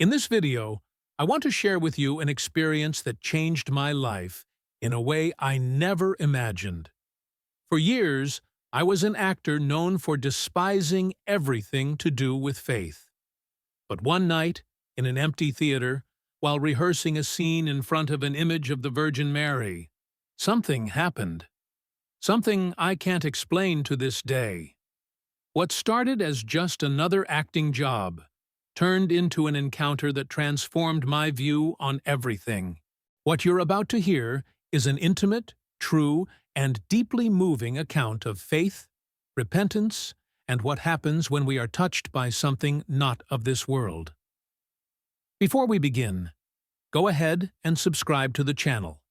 In this video, I want to share with you an experience that changed my life in a way I never imagined. For years, I was an actor known for despising everything to do with faith. But one night, in an empty theater, while rehearsing a scene in front of an image of the Virgin Mary, something happened. Something I can't explain to this day. What started as just another acting job turned into an encounter that transformed my view on everything. What you're about to hear is an intimate, true, and deeply moving account of faith, repentance, and what happens when we are touched by something not of this world. Before we begin, go ahead and subscribe to the channel,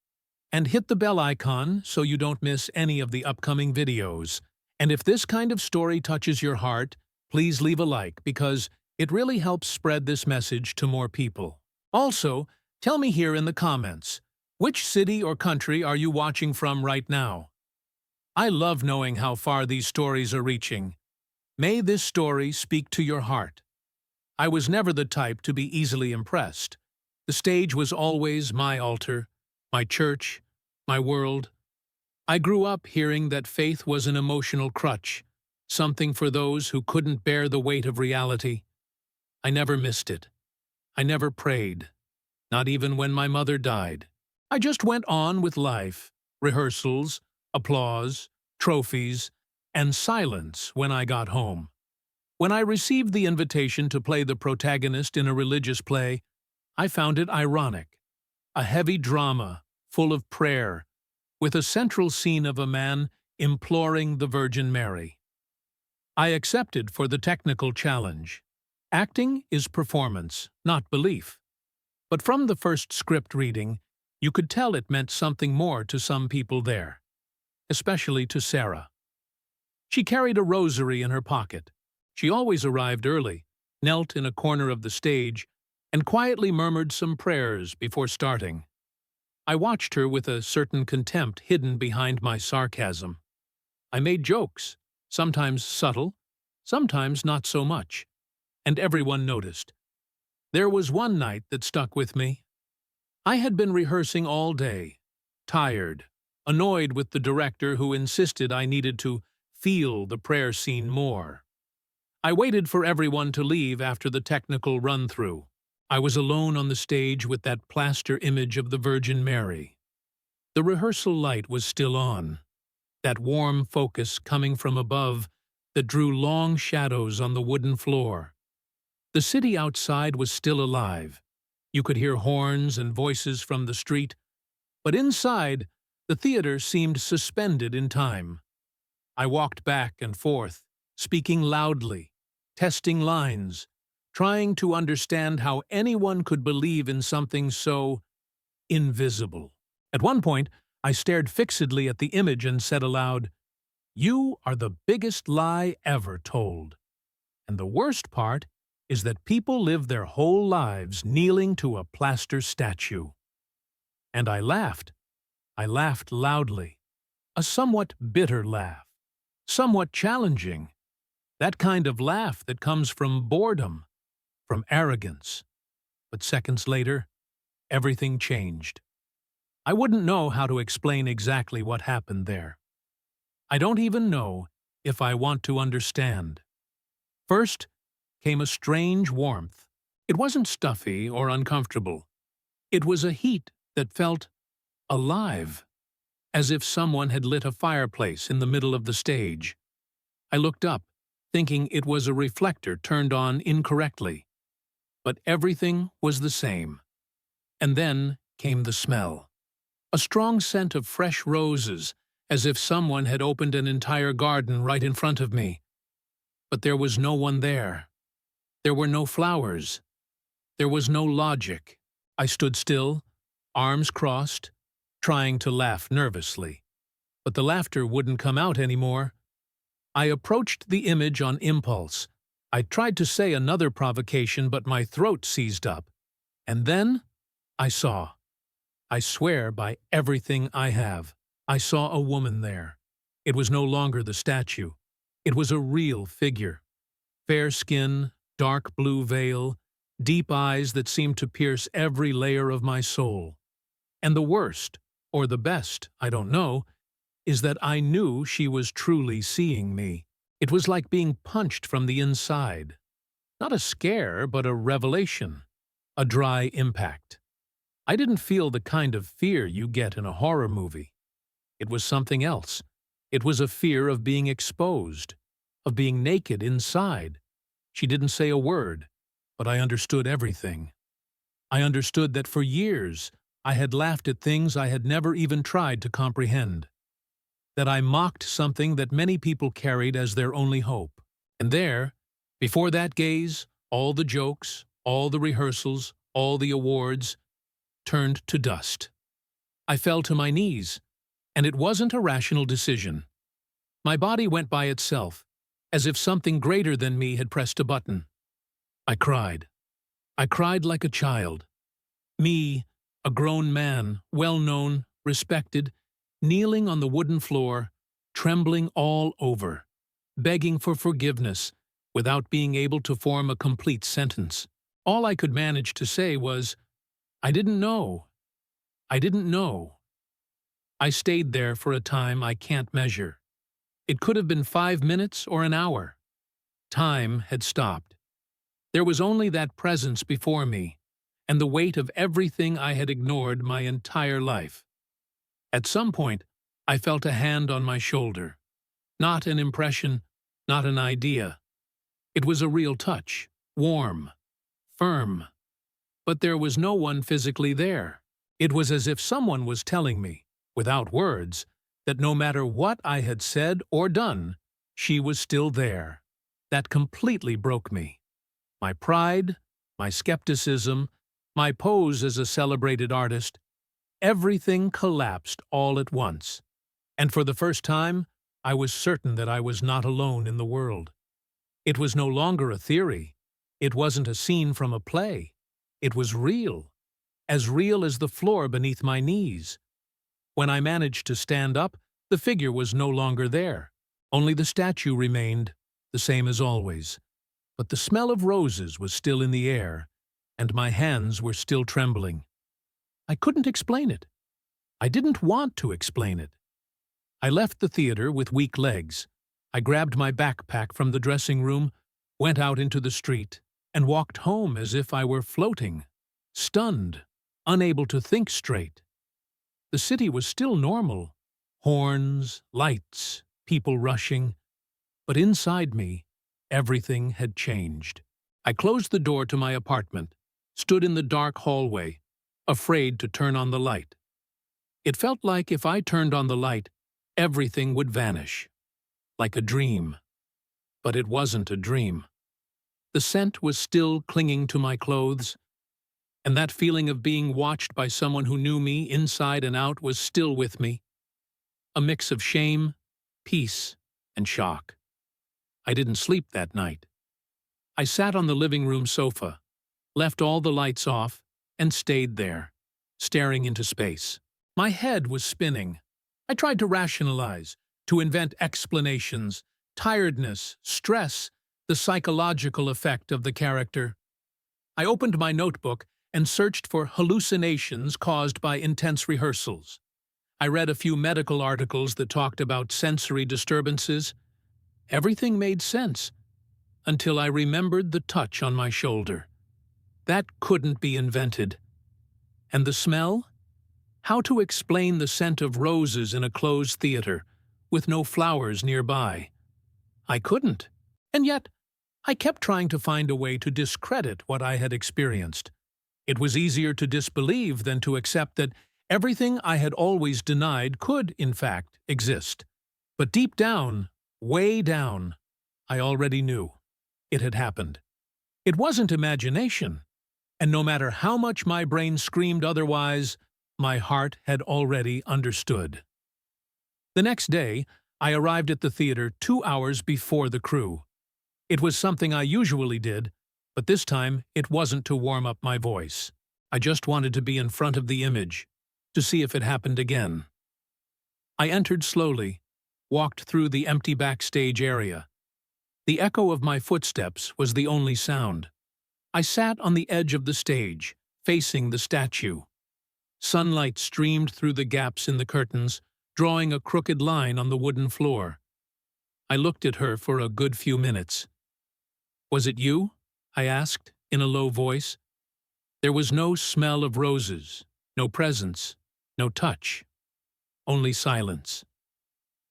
and hit the bell icon so you don't miss any of the upcoming videos. And if this kind of story touches your heart, please leave a like because it really helps spread this message to more people. Also, tell me here in the comments, which city or country are you watching from right now? I love knowing how far these stories are reaching. May this story speak to your heart. I was never the type to be easily impressed. The stage was always my altar, my church, my world. I grew up hearing that faith was an emotional crutch, something for those who couldn't bear the weight of reality. I never missed it. I never prayed, not even when my mother died. I just went on with life, rehearsals, applause, trophies, and silence when I got home. When I received the invitation to play the protagonist in a religious play, I found it ironic. A heavy drama, full of prayer, with a central scene of a man imploring the Virgin Mary. I accepted for the technical challenge. Acting is performance, not belief. But from the first script reading, you could tell it meant something more to some people there, especially to Sarah. She carried a rosary in her pocket. She always arrived early, knelt in a corner of the stage, and quietly murmured some prayers before starting. I watched her with a certain contempt hidden behind my sarcasm. I made jokes, sometimes subtle, sometimes not so much, and everyone noticed. There was one night that stuck with me. I had been rehearsing all day, tired, annoyed with the director who insisted I needed to feel the prayer scene more. I waited for everyone to leave after the technical run-through. I was alone on the stage with that plaster image of the Virgin Mary. The rehearsal light was still on, that warm focus coming from above that drew long shadows on the wooden floor. The city outside was still alive. You could hear horns and voices from the street, but inside, the theater seemed suspended in time. I walked back and forth, speaking loudly, testing lines, trying to understand how anyone could believe in something so invisible. At one point, I stared fixedly at the image and said aloud, "You are the biggest lie ever told. And the worst part is that people live their whole lives kneeling to a plaster statue." And I laughed. I laughed loudly. A somewhat bitter laugh. Somewhat challenging. That kind of laugh that comes from boredom, from arrogance. But seconds later, everything changed. I wouldn't know how to explain exactly what happened there. I don't even know if I want to understand. First came a strange warmth. It wasn't stuffy or uncomfortable. It was a heat that felt alive, as if someone had lit a fireplace in the middle of the stage. I looked up, thinking it was a reflector turned on incorrectly. But everything was the same. And then came the smell. A strong scent of fresh roses, as if someone had opened an entire garden right in front of me. But there was no one there. There were no flowers. There was no logic. I stood still, arms crossed, trying to laugh nervously. But the laughter wouldn't come out anymore. I approached the image on impulse. I tried to say another provocation, but my throat seized up. And then I saw. I swear by everything I have, I saw a woman there. It was no longer the statue. It was a real figure. Fair skin, dark blue veil, deep eyes that seemed to pierce every layer of my soul. And the worst, or the best, I don't know, is that I knew she was truly seeing me. It was like being punched from the inside. Not a scare, but a revelation. A dry impact. I didn't feel the kind of fear you get in a horror movie. It was something else. It was a fear of being exposed, of being naked inside. She didn't say a word, but I understood everything. I understood that for years I had laughed at things I had never even tried to comprehend. That I mocked something that many people carried as their only hope. And there, before that gaze, all the jokes, all the rehearsals, all the awards, turned to dust. I fell to my knees, and it wasn't a rational decision. My body went by itself, as if something greater than me had pressed a button. I cried. I cried like a child. Me, a grown man, well-known, respected, kneeling on the wooden floor, trembling all over, begging for forgiveness without being able to form a complete sentence. All I could manage to say was, "I didn't know. I didn't know." I stayed there for a time I can't measure. It could have been 5 minutes or an hour. Time had stopped. There was only that presence before me, and the weight of everything I had ignored my entire life. At some point, I felt a hand on my shoulder. Not an impression, not an idea. It was a real touch, warm, firm. But there was no one physically there. It was as if someone was telling me, without words, that no matter what I had said or done, she was still there. That completely broke me. My pride, my skepticism, my pose as a celebrated artist, everything collapsed all at once. And for the first time, I was certain that I was not alone in the world. It was no longer a theory. It wasn't a scene from a play. It was real as the floor beneath my knees. When I managed to stand up, the figure was no longer there. Only the statue remained, the same as always. But the smell of roses was still in the air, and my hands were still trembling. I couldn't explain it. I didn't want to explain it. I left the theater with weak legs. I grabbed my backpack from the dressing room, went out into the street, and walked home as if I were floating, stunned, unable to think straight. The city was still normal. Horns, lights, people rushing. But inside me, everything had changed. I closed the door to my apartment, stood in the dark hallway, afraid to turn on the light. It felt like if I turned on the light, everything would vanish. Like a dream. But it wasn't a dream. The scent was still clinging to my clothes, and that feeling of being watched by someone who knew me inside and out was still with me. A mix of shame, peace, and shock. I didn't sleep that night. I sat on the living room sofa, left all the lights off, and stayed there, staring into space. My head was spinning. I tried to rationalize, to invent explanations, tiredness, stress, the psychological effect of the character. I opened my notebook and searched for hallucinations caused by intense rehearsals. I read a few medical articles that talked about sensory disturbances. Everything made sense, until I remembered the touch on my shoulder. That couldn't be invented. And the smell? How to explain the scent of roses in a closed theater, with no flowers nearby? I couldn't. And yet, I kept trying to find a way to discredit what I had experienced. It was easier to disbelieve than to accept that everything I had always denied could, in fact, exist. But deep down, way down, I already knew. It had happened. It wasn't imagination, and no matter how much my brain screamed otherwise, my heart had already understood. The next day, I arrived at the theater 2 hours before the crew. It was something I usually did, but this time it wasn't to warm up my voice. I just wanted to be in front of the image, to see if it happened again. I entered slowly, walked through the empty backstage area. The echo of my footsteps was the only sound. I sat on the edge of the stage, facing the statue. Sunlight streamed through the gaps in the curtains, drawing a crooked line on the wooden floor. I looked at her for a good few minutes. "Was it you?" I asked, in a low voice. There was no smell of roses, no presence, no touch, only silence.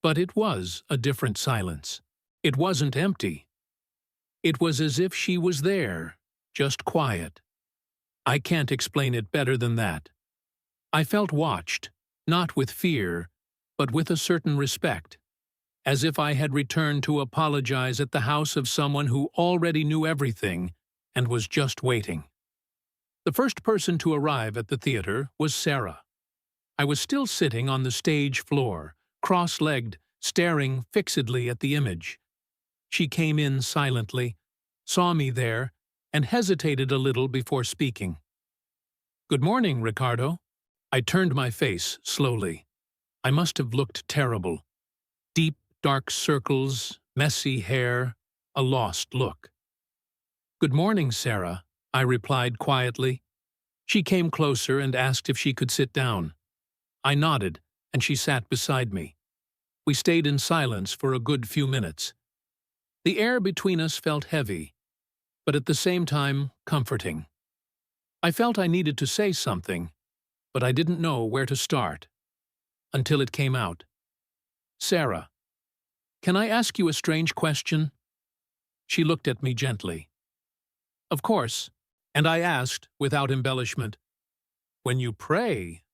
But it was a different silence. It wasn't empty. It was as if she was there, just quiet. I can't explain it better than that. I felt watched, not with fear, but with a certain respect, as if I had returned to apologize at the house of someone who already knew everything and was just waiting. The first person to arrive at the theater was Sarah. I was still sitting on the stage floor, cross-legged, staring fixedly at the image. She came in silently, saw me there, and hesitated a little before speaking. "Good morning, Ricardo." I turned my face slowly. I must have looked terrible. Deep, dark circles, messy hair, a lost look. "Good morning, Sarah," I replied quietly. She came closer and asked if she could sit down. I nodded, and she sat beside me. We stayed in silence for a good few minutes. The air between us felt heavy, but at the same time comforting. I felt I needed to say something, but I didn't know where to start. Until it came out. "Sarah, can I ask you a strange question?" She looked at me gently. "Of course," and I asked, without embellishment, "When you pray,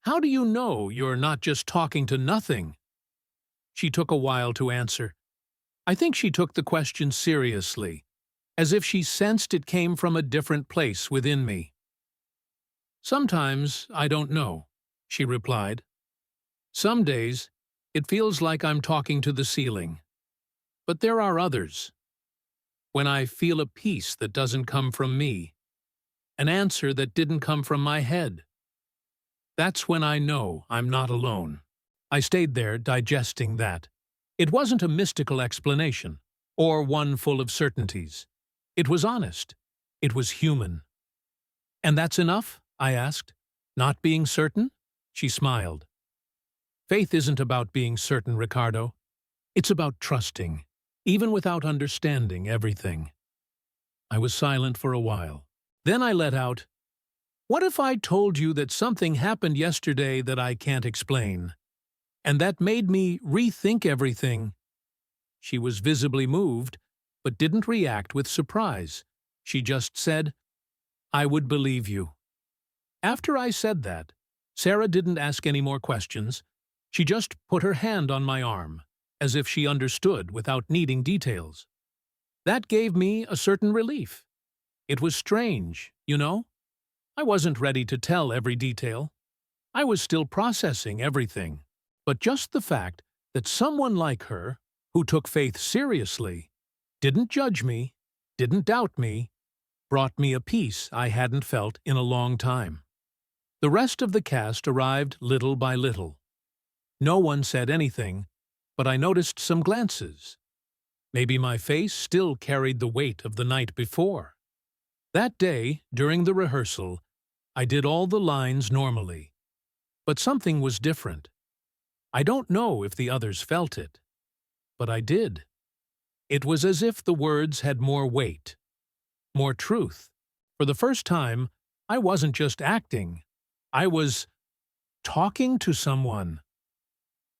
how do you know you're not just talking to nothing?" She took a while to answer. I think she took the question seriously, as if she sensed it came from a different place within me. "Sometimes I don't know," she replied. "Some days it feels like I'm talking to the ceiling. But there are others. When I feel a peace that doesn't come from me, an answer that didn't come from my head. That's when I know I'm not alone." I stayed there digesting that. It wasn't a mystical explanation, or one full of certainties. It was honest. It was human. "And that's enough?" I asked. "Not being certain?" She smiled. "Faith isn't about being certain, Ricardo. It's about trusting, even without understanding everything." I was silent for a while. Then I let out, "What if I told you that something happened yesterday that I can't explain, and that made me rethink everything?" She was visibly moved, but didn't react with surprise. She just said, "I would believe you." After I said that, Sarah didn't ask any more questions. She just put her hand on my arm, as if she understood without needing details. That gave me a certain relief. It was strange, you know? I wasn't ready to tell every detail. I was still processing everything. But just the fact that someone like her, who took faith seriously, didn't judge me, didn't doubt me, brought me a peace I hadn't felt in a long time. The rest of the cast arrived little by little. No one said anything, but I noticed some glances. Maybe my face still carried the weight of the night before. That day, during the rehearsal, I did all the lines normally. But something was different. I don't know if the others felt it, but I did. It was as if the words had more weight, more truth. For the first time, I wasn't just acting. I was talking to someone.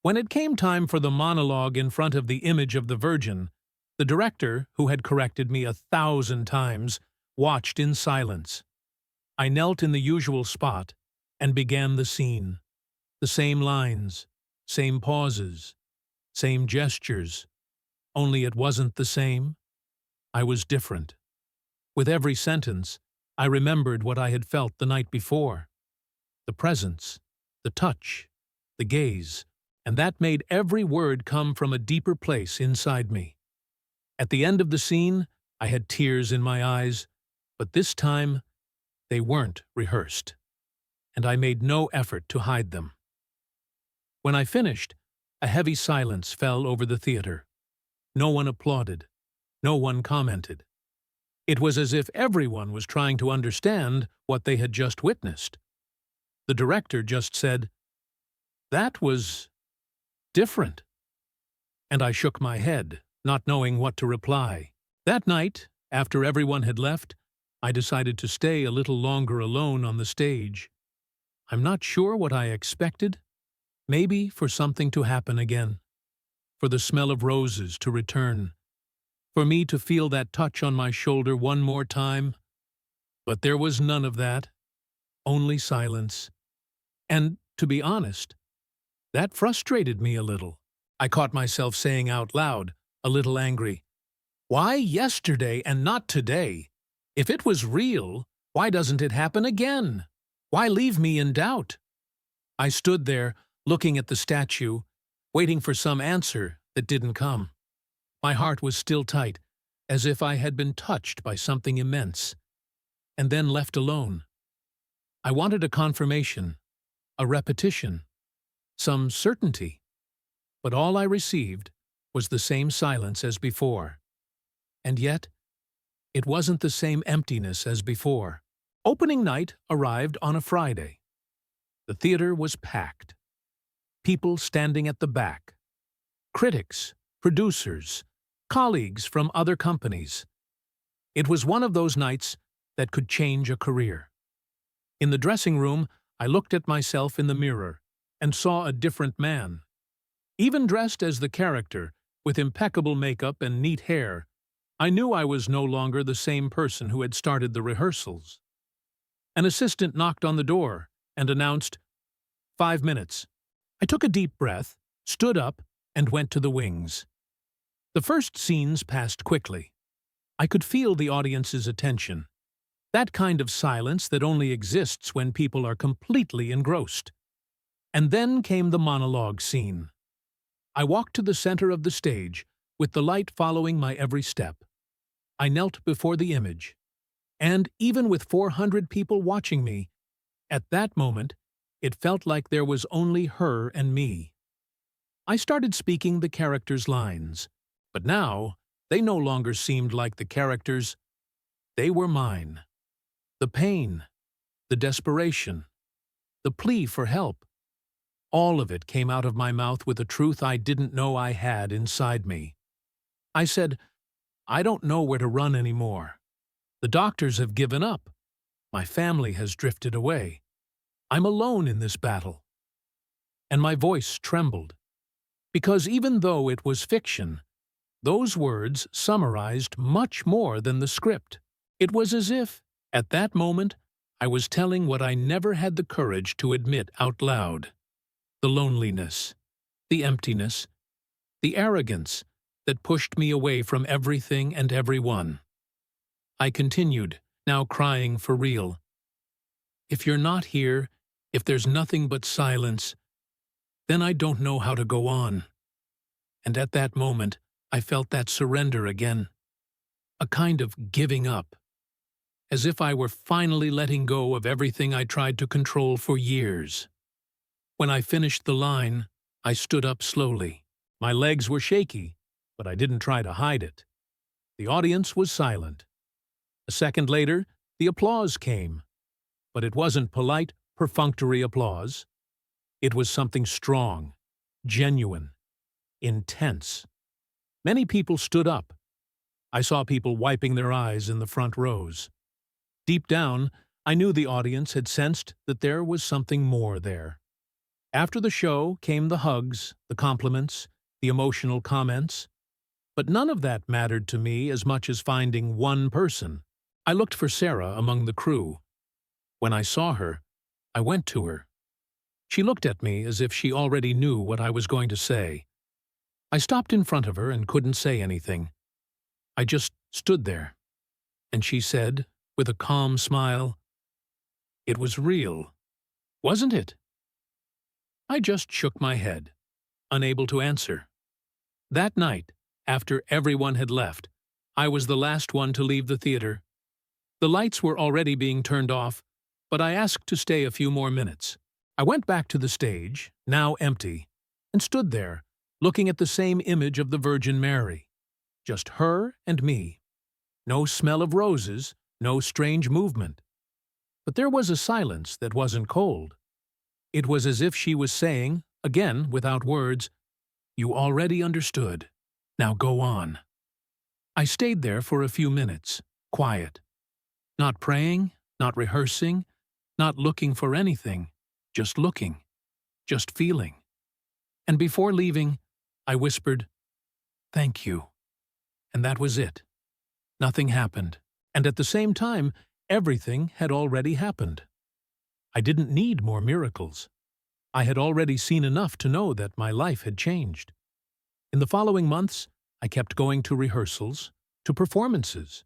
When it came time for the monologue in front of the image of the Virgin, the director, who had corrected me 1,000 times, watched in silence. I knelt in the usual spot and began the scene. The same lines, same pauses, same gestures. Only it wasn't the same. I was different. With every sentence, I remembered what I had felt the night before. The presence, the touch, the gaze, and that made every word come from a deeper place inside me. At the end of the scene, I had tears in my eyes, but this time, they weren't rehearsed, and I made no effort to hide them. When I finished, a heavy silence fell over the theater. No one applauded. No one commented. It was as if everyone was trying to understand what they had just witnessed. The director just said, "That was different." And I shook my head, not knowing what to reply. That night, after everyone had left, I decided to stay a little longer alone on the stage. I'm not sure what I expected. Maybe for something to happen again, for the smell of roses to return, for me to feel that touch on my shoulder one more time. But there was none of that, only silence. And, to be honest, that frustrated me a little. I caught myself saying out loud, a little angry, "Why yesterday and not today? If it was real, why doesn't it happen again? Why leave me in doubt?" I stood there, looking at the statue, waiting for some answer that didn't come. My heart was still tight, as if I had been touched by something immense, and then left alone. I wanted a confirmation, a repetition, some certainty, but all I received was the same silence as before. And yet, it wasn't the same emptiness as before. Opening night arrived on a Friday. The theater was packed. People standing at the back. Critics, producers, colleagues from other companies. It was one of those nights that could change a career. In the dressing room, I looked at myself in the mirror and saw a different man. Even dressed as the character, with impeccable makeup and neat hair, I knew I was no longer the same person who had started the rehearsals. An assistant knocked on the door and announced, "5 minutes." I took a deep breath, stood up, and went to the wings. The first scenes passed quickly. I could feel the audience's attention, that kind of silence that only exists when people are completely engrossed. And then came the monologue scene. I walked to the center of the stage, with the light following my every step. I knelt before the image, and even with 400 people watching me, at that moment, it felt like there was only her and me. I started speaking the characters' lines, but now they no longer seemed like the characters. They were mine. The pain, the desperation, the plea for help, all of it came out of my mouth with a truth I didn't know I had inside me. I said, "I don't know where to run anymore. The doctors have given up. My family has drifted away. I'm alone in this battle." And my voice trembled, because even though it was fiction, those words summarized much more than the script. It was as if, at that moment, I was telling what I never had the courage to admit out loud. The loneliness, the emptiness, the arrogance that pushed me away from everything and everyone. I continued, now crying for real. "If you're not here, if there's nothing but silence, then I don't know how to go on." And at that moment, I felt that surrender again, a kind of giving up, as if I were finally letting go of everything I tried to control for years. When I finished the line, I stood up slowly. My legs were shaky, but I didn't try to hide it. The audience was silent. A second later, the applause came, but it wasn't polite, perfunctory applause. It was something strong, genuine, intense. Many people stood up. I saw people wiping their eyes in the front rows. Deep down, I knew the audience had sensed that there was something more there. After the show came the hugs, the compliments, the emotional comments. But none of that mattered to me as much as finding one person. I looked for Sarah among the crew. When I saw her, I went to her. She looked at me as if she already knew what I was going to say. I stopped in front of her and couldn't say anything. I just stood there. And she said, with a calm smile, "It was real, wasn't it?" I just shook my head, unable to answer. That night, after everyone had left, I was the last one to leave the theater. The lights were already being turned off, but I asked to stay a few more minutes. I went back to the stage, now empty, and stood there, looking at the same image of the Virgin Mary. Just her and me. no smell of roses, no strange movement. But there was a silence that wasn't cold. It was as if she was saying, again without words, "You already understood. Now go on." I stayed there for a few minutes, quiet. Not praying, not rehearsing, not looking for anything, just looking, just feeling. And before leaving, I whispered, "Thank you." And that was it. Nothing happened. And at the same time, everything had already happened. I didn't need more miracles. I had already seen enough to know that my life had changed. In the following months, I kept going to rehearsals, to performances.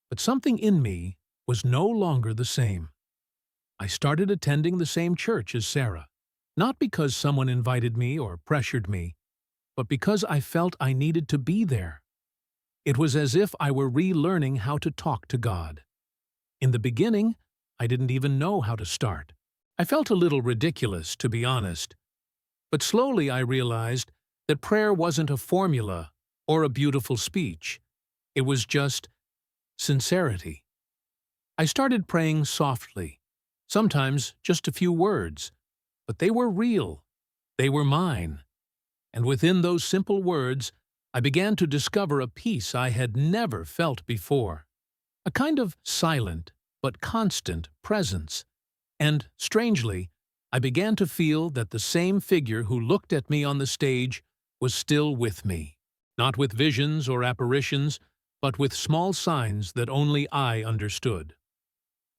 But something in me was no longer the same. I started attending the same church as Sarah, not because someone invited me or pressured me, but because I felt I needed to be there. It was as if I were relearning how to talk to God. In the beginning, I didn't even know how to start. I felt a little ridiculous, to be honest. But slowly I realized that prayer wasn't a formula or a beautiful speech. It was just sincerity. I started praying softly, sometimes just a few words, but they were real. They were mine. And within those simple words, I began to discover a peace I had never felt before. A kind of silent but constant presence. And, strangely, I began to feel that the same figure who looked at me on the stage was still with me. Not with visions or apparitions, but with small signs that only I understood.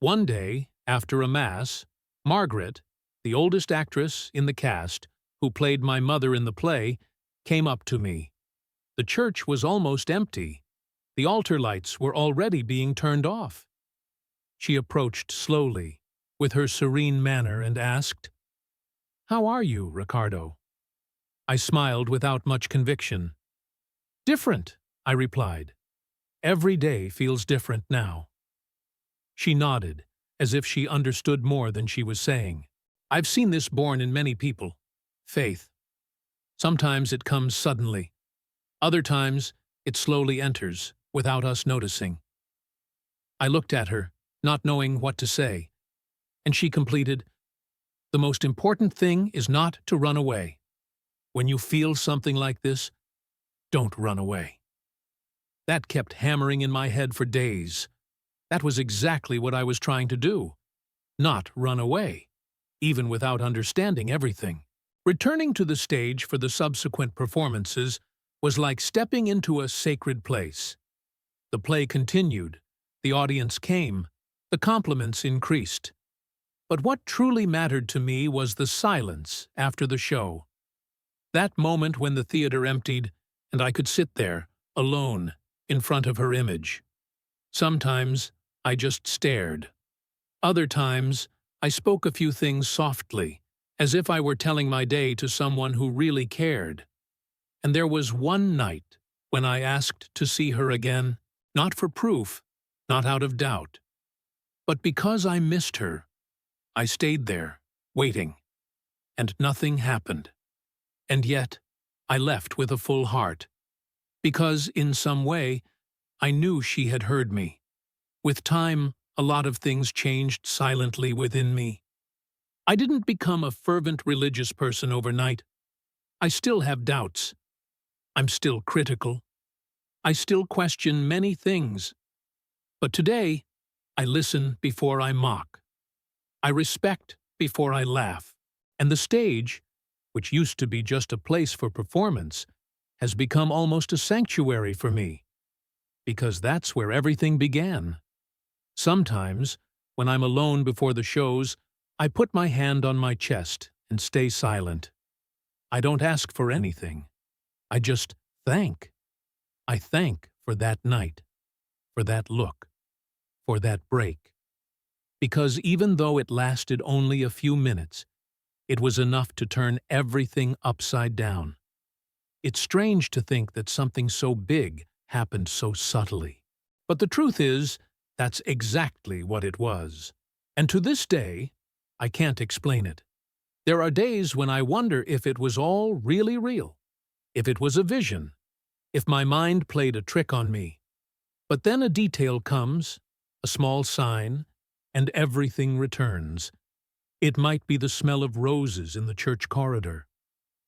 One day, after a mass, Margaret, the oldest actress in the cast, who played my mother in the play, came up to me. The church was almost empty. The altar lights were already being turned off. She approached slowly, with her serene manner, and asked, "How are you, Ricardo?" I smiled without much conviction. "Different," I replied. "Every day feels different now." She nodded, as if she understood more than she was saying. "I've seen this born in many people. Faith. Sometimes it comes suddenly. Other times it slowly enters, without us noticing." I looked at her, not knowing what to say, and she completed, "The most important thing is not to run away. When you feel something like this, don't run away." That kept hammering in my head for days. That was exactly what I was trying to do. Not run away, even without understanding everything. Returning to the stage for the subsequent performances was like stepping into a sacred place. The play continued, the audience came, the compliments increased. But what truly mattered to me was the silence after the show. That moment when the theater emptied and I could sit there, alone, in front of her image. Sometimes I just stared. Other times I spoke a few things softly, as if I were telling my day to someone who really cared. And there was one night when I asked to see her again, not for proof, not out of doubt, but because I missed her. I stayed there, waiting, and nothing happened. And yet, I left with a full heart, because in some way, I knew she had heard me. With time, a lot of things changed silently within me. I didn't become a fervent religious person overnight. I still have doubts. I'm still critical. I still question many things. But today, I listen before I mock. I respect before I laugh. And the stage, which used to be just a place for performance, has become almost a sanctuary for me. Because that's where everything began. Sometimes, when I'm alone before the shows, I put my hand on my chest and stay silent. I don't ask for anything. I just thank. I thank for that night, for that look, for that break. Because even though it lasted only a few minutes, it was enough to turn everything upside down. It's strange to think that something so big happened so subtly. But the truth is, that's exactly what it was. And to this day, I can't explain it. There are days when I wonder if it was all really real, if it was a vision, if my mind played a trick on me. But then a detail comes, a small sign, and everything returns. It might be the smell of roses in the church corridor,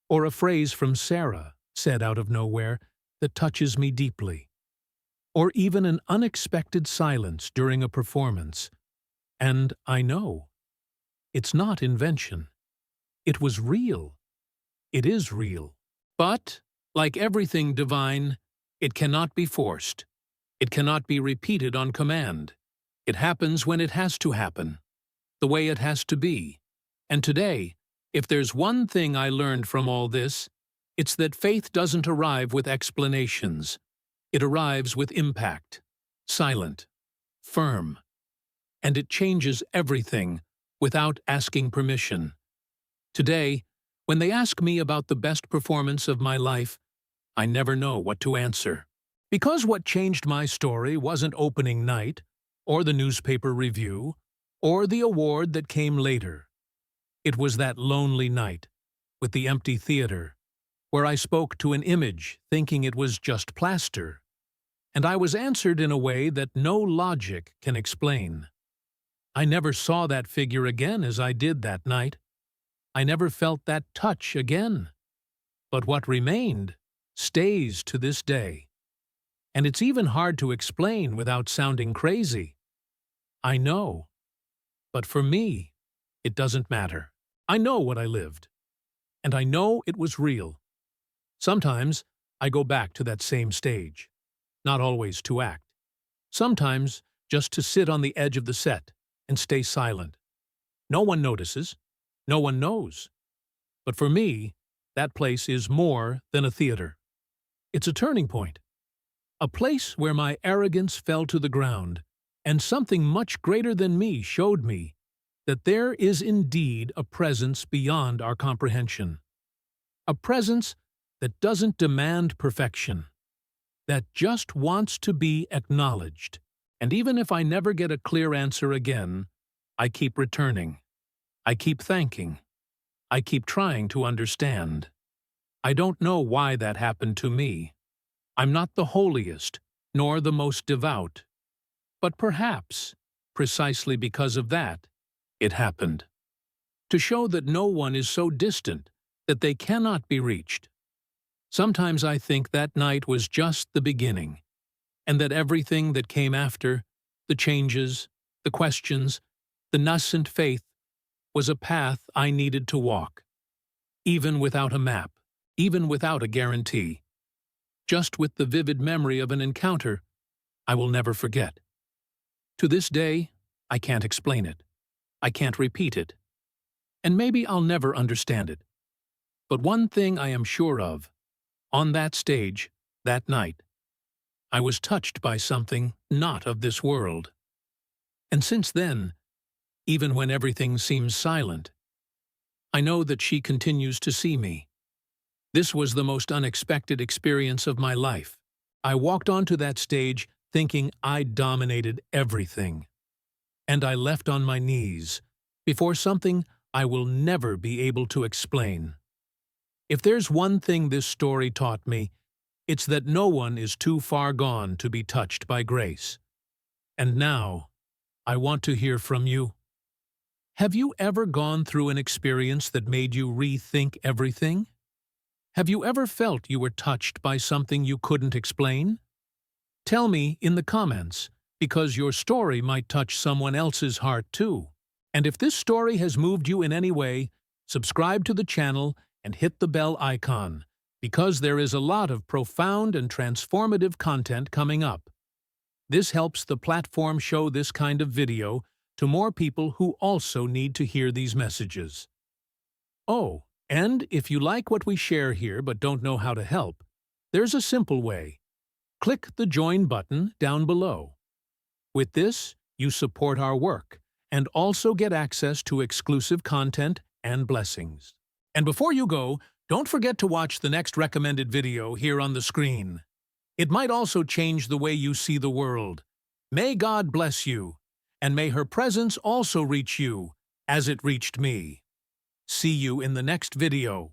or a phrase from Sarah, said out of nowhere, that touches me deeply, or even an unexpected silence during a performance. And I know, it's not invention. It was real. It is real. But, like everything divine, it cannot be forced. It cannot be repeated on command. It happens when it has to happen, the way it has to be. And today, if there's one thing I learned from all this, it's that faith doesn't arrive with explanations. It arrives with impact, silent, firm, and it changes everything without asking permission. Today, when they ask me about the best performance of my life, I never know what to answer. Because what changed my story wasn't opening night, or the newspaper review, or the award that came later. It was that lonely night, with the empty theater, where I spoke to an image thinking it was just plaster, and I was answered in a way that no logic can explain. I never saw that figure again as I did that night. I never felt that touch again. But what remained stays to this day. And it's even hard to explain without sounding crazy. I know. But for me, it doesn't matter. I know what I lived. And I know it was real. Sometimes I go back to that same stage. Not always to act. Sometimes just to sit on the edge of the set and stay silent. No one notices. No one knows. But for me, that place is more than a theater. It's a turning point. A place where my arrogance fell to the ground, and something much greater than me showed me that there is indeed a presence beyond our comprehension. A presence that doesn't demand perfection, that just wants to be acknowledged. And even if I never get a clear answer again, I keep returning. I keep thanking. I keep trying to understand. I don't know why that happened to me. I'm not the holiest, nor the most devout. But perhaps, precisely because of that, it happened. To show that no one is so distant that they cannot be reached. Sometimes I think that night was just the beginning, and that everything that came after, the changes, the questions, the nascent faith, was a path I needed to walk, even without a map, even without a guarantee. Just with the vivid memory of an encounter I will never forget. To this day, I can't explain it. I can't repeat it. And maybe I'll never understand it. But one thing I am sure of, on that stage, that night, I was touched by something not of this world. And since then, even when everything seems silent, I know that she continues to see me. This was the most unexpected experience of my life. I walked onto that stage thinking I dominated everything. And I left on my knees before something I will never be able to explain. If there's one thing this story taught me, it's that no one is too far gone to be touched by grace. And now, I want to hear from you. Have you ever gone through an experience that made you rethink everything? Have you ever felt you were touched by something you couldn't explain? Tell me in the comments, because your story might touch someone else's heart too. And if this story has moved you in any way, subscribe to the channel and hit the bell icon, because there is a lot of profound and transformative content coming up. This helps the platform show this kind of video to more people who also need to hear these messages. Oh, and if you like what we share here but don't know how to help, there's a simple way. Click the Join button down below. With this, you support our work and also get access to exclusive content and blessings. And before you go, don't forget to watch the next recommended video here on the screen. It might also change the way you see the world. May God bless you, and may her presence also reach you as it reached me. See you in the next video.